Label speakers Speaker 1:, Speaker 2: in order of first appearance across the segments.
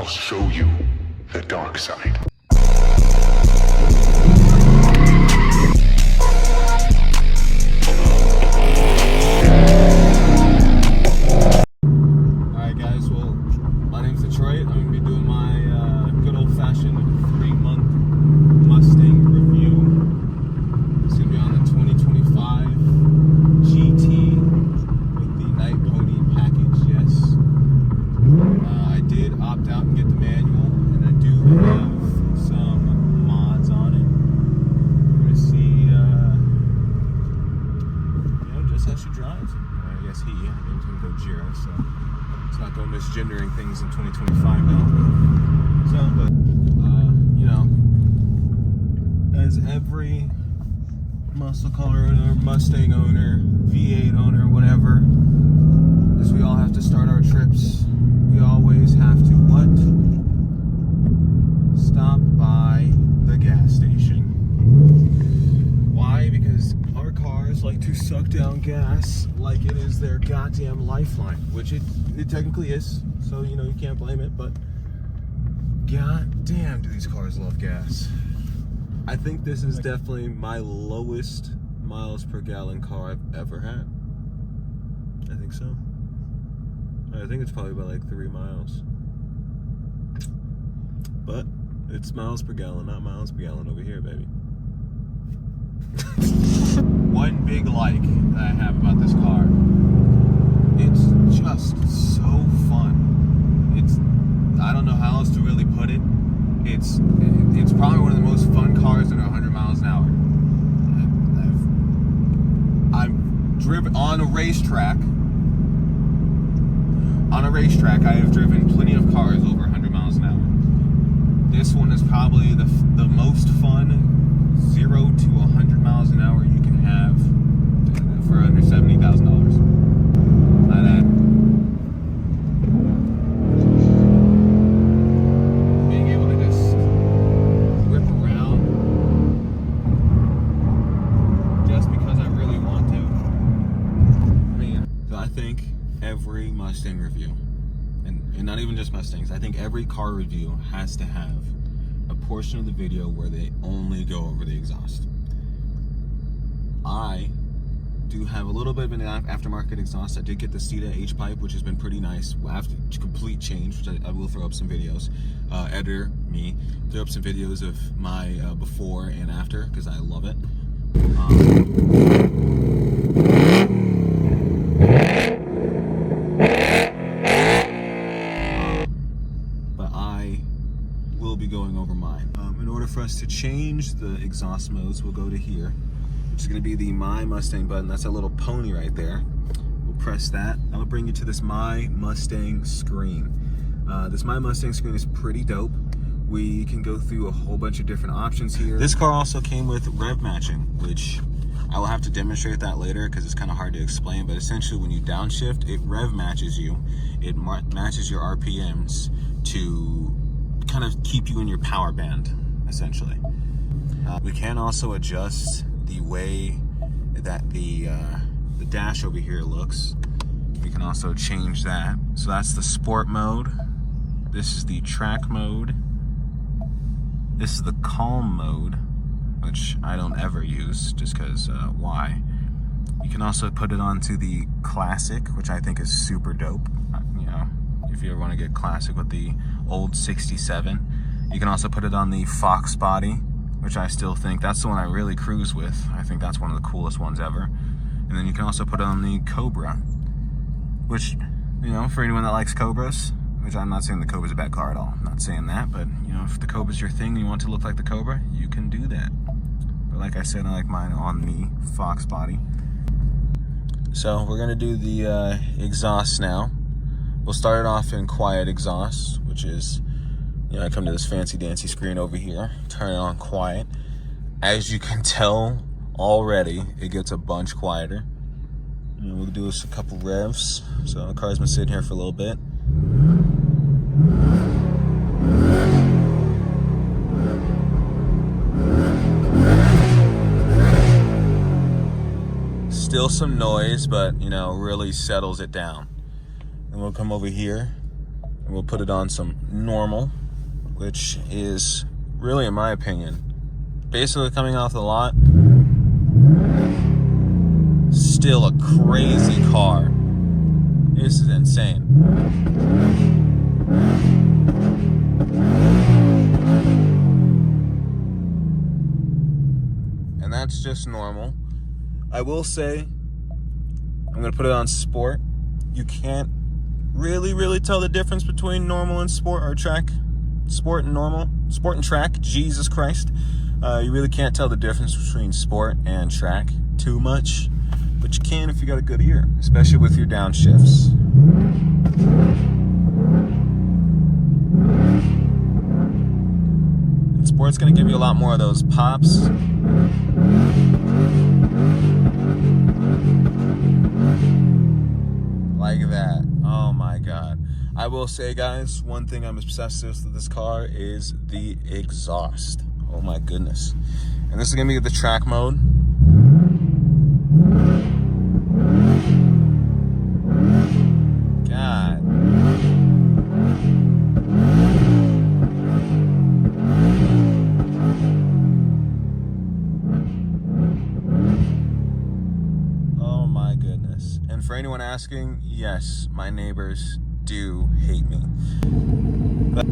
Speaker 1: I'll show you the dark side.
Speaker 2: Alright guys, well, my name's Detroit. I'm going to be doing my good old-fashioned 3-month Mustang review. It's going to be on the 2025 GT with the Night Pony package, yes. I did opt out and get the manual, and I do have some mods on it. We're going to see, just how she drives. I guess he name's going to go Jira, so it's not going misgendering things in 2025 now. So, but, as every muscle car owner, Mustang owner, V8 owner, whatever, as we all have to start our trips, we always have to what? Stop by the gas station. Why? Because our cars like to suck down gas like it is their goddamn lifeline, which it technically is, so you can't blame it, but goddamn do these cars love gas. I think this is definitely my lowest miles per gallon car I've ever had. I think so. I think it's probably about like 3 miles. But it's miles per gallon, not miles per gallon over here, baby. One big like that I have about this car, it's just so fun. I don't know how else to really put it. It's probably one of the most fun cars that are 100 miles an hour. I've driven on a racetrack. On a racetrack, I have driven plenty of cars over 100 miles an hour. This one is probably the most fun 0 to 100 miles an hour you can have for under $70,000. Being able to just whip around just because I really want to. I think every Mustang review, and not even just Mustangs, I think every car review has to have a portion of the video where they only go over the exhaust. I do have a little bit of an aftermarket exhaust. I did get the Ceta H-pipe, which has been pretty nice. After complete change, which I will throw up some videos. Editor, me, throw up some videos of my before and after, because I love it. But I will be going over mine. In order for us to change the exhaust modes, we'll go to here, which is going to be the My Mustang button. That's a little pony right there. We'll press that. That'll bring you to this My Mustang screen. This My Mustang screen is pretty dope. We can go through a whole bunch of different options here. This car also came with rev matching, which I will have to demonstrate that later because it's kind of hard to explain, but essentially when you downshift, it rev matches you. It matches your RPMs to kind of keep you in your power band, essentially. We can also adjust the way that the dash over here looks. We can also change that. So that's the sport mode. This is the track mode. This is the calm mode, which I don't ever use just because why? You can also put it onto the classic, which I think is super dope. If you ever want to get classic with the old 67. You can also put it on the Fox body, which I still think that's the one I really cruise with. I think that's one of the coolest ones ever. And then you can also put it on the Cobra, which, for anyone that likes Cobras, which I'm not saying the Cobra's a bad car at all. I'm not saying that, but if the Cobra's your thing and you want to look like the Cobra, you can do that. But like I said, I like mine on the Fox body. So we're gonna do the exhaust now. We'll start it off in quiet exhaust, which is, I come to this fancy dancy screen over here, turn it on quiet. As you can tell already, it gets a bunch quieter. We'll do this a couple revs. So the car's been sitting here for a little bit. Still some noise, but really settles it down. And we'll come over here and we'll put it on some normal, which is really, in my opinion, basically coming off the lot, still a crazy car. This is insane. And that's just normal. I will say, I'm gonna put it on sport. You can't really tell the difference between normal and sport, or track. Sport and normal. Sport and track, Jesus Christ. You really can't tell the difference between sport and track too much. But you can if you got a good ear, especially with your downshifts. And sport's gonna give you a lot more of those pops. Like that. Oh my God. I will say, guys, one thing I'm obsessed with this car is the exhaust. Oh my goodness. And this is gonna be the track mode. God. Oh my goodness. And for anyone asking, yes, my neighbors do hate me. But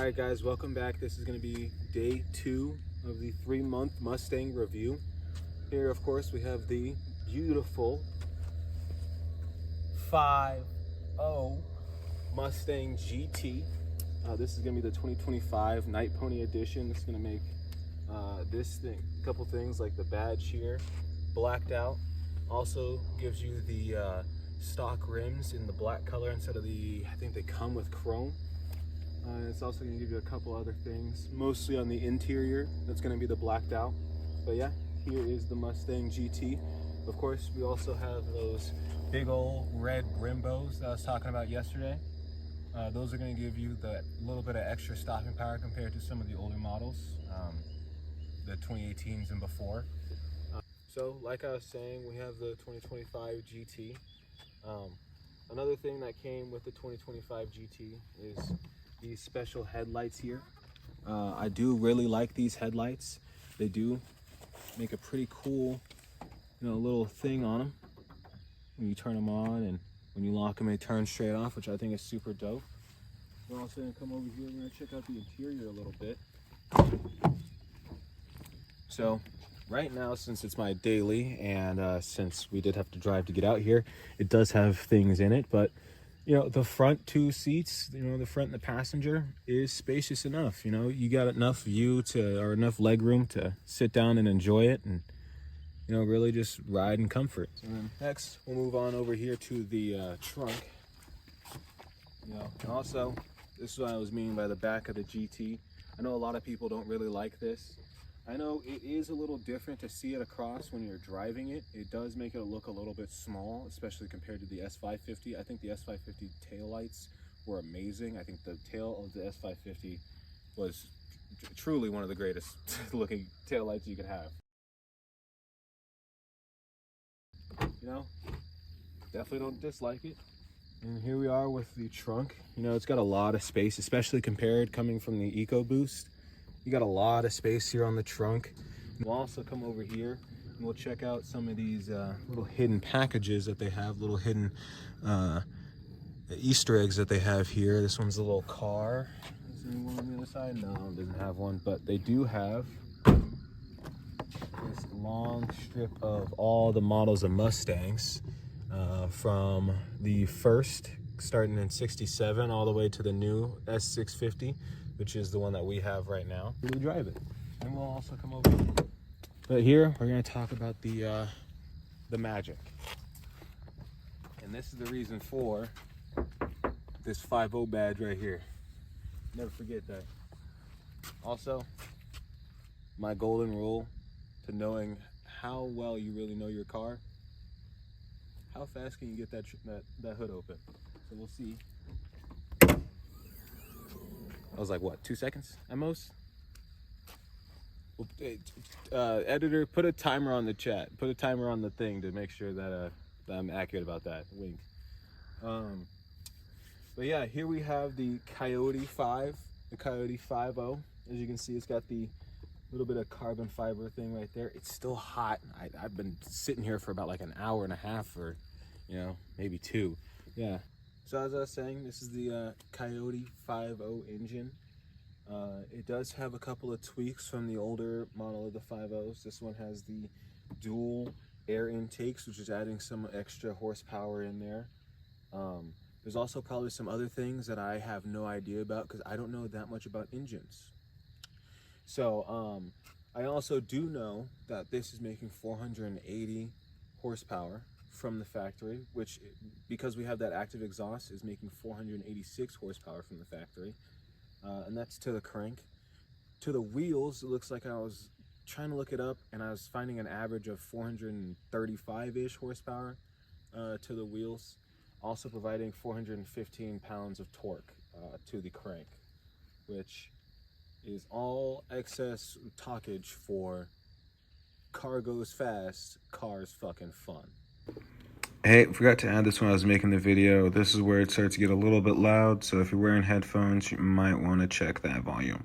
Speaker 2: Alright guys, welcome back. This is going to be day 2 of the 3-month Mustang review. Here, of course, we have the beautiful 5.0 Mustang GT. This is going to be the 2025 Night Pony Edition. It's going to make this thing, a couple things like the badge here blacked out. Also gives you the stock rims in the black color instead of the, I think they come with chrome. It's also going to give you a couple other things, mostly on the interior. That's going to be the blacked out. But yeah, here is the Mustang GT. Of course, we also have those big old red Brimbos that I was talking about yesterday. Those are going to give you that little bit of extra stopping power compared to some of the older models, the 2018s and before. So, like I was saying, we have the 2025 GT. Another thing that came with the 2025 GT is these special headlights here. I do really like these headlights. They do make a pretty cool, little thing on them. When you turn them on and when you lock them, they turn straight off, which I think is super dope. We're also gonna come over here. We're gonna check out the interior a little bit. So, right now, since it's my daily, and since we did have to drive to get out here, it does have things in it, but the front two seats, the front and the passenger is spacious enough. You got enough view or enough leg room to sit down and enjoy it, and really just ride in comfort. And then next, we'll move on over here to the trunk. And also, this is what I was meaning by the back of the GT. I know a lot of people don't really like this. I know it is a little different to see it across when you're driving it. It does make it look a little bit small, especially compared to the S550. I think the S550 taillights were amazing. I think the tail of the S550 was truly one of the greatest looking taillights you could have. Definitely don't dislike it. And here we are with the trunk. It's got a lot of space, especially compared coming from the EcoBoost. You got a lot of space here on the trunk. We'll also come over here and we'll check out some of these little hidden packages that they have, little hidden Easter eggs that they have here. This one's a little car. Is there anyone on the other side? No, it doesn't have one, but they do have this long strip of all the models of Mustangs from the first, starting in '67, all the way to the new S650. Which is the one that we have right now. We'll drive it, and we'll also come over here. But here we're going to talk about the magic, and this is the reason for this 5.0 badge right here. Never forget that. Also, my golden rule to knowing how well you really know your car: how fast can you get that hood open? So we'll see. I was like, what, 2 seconds at most? Well, editor, put a timer on the chat. Put a timer on the thing to make sure that I'm accurate about that. Wink. But yeah, here we have the Coyote 5, the Coyote 5.0. As you can see, it's got the little bit of carbon fiber thing right there. It's still hot. I've been sitting here for about like an hour and a half, or maybe 2. Yeah. So as I was saying, this is the Coyote 5.0 engine. It does have a couple of tweaks from the older model of the 5.0s. This one has the dual air intakes, which is adding some extra horsepower in there. There's also probably some other things that I have no idea about because I don't know that much about engines. So I also do know that this is making 480 horsepower from the factory, which, because we have that active exhaust, is making 486 horsepower from the factory, and that's to the crank. To the wheels, it looks like, I was trying to look it up and I was finding an average of 435-ish horsepower to the wheels, also providing 415 pounds of torque to the crank, which is all excess talkage for car goes fast, car's fucking fun.
Speaker 3: Hey, forgot to add this when I was making the video. This is where it starts to get a little bit loud, so if you're wearing headphones, you might want to check that volume.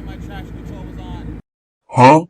Speaker 4: me my traction control was on.
Speaker 1: Huh?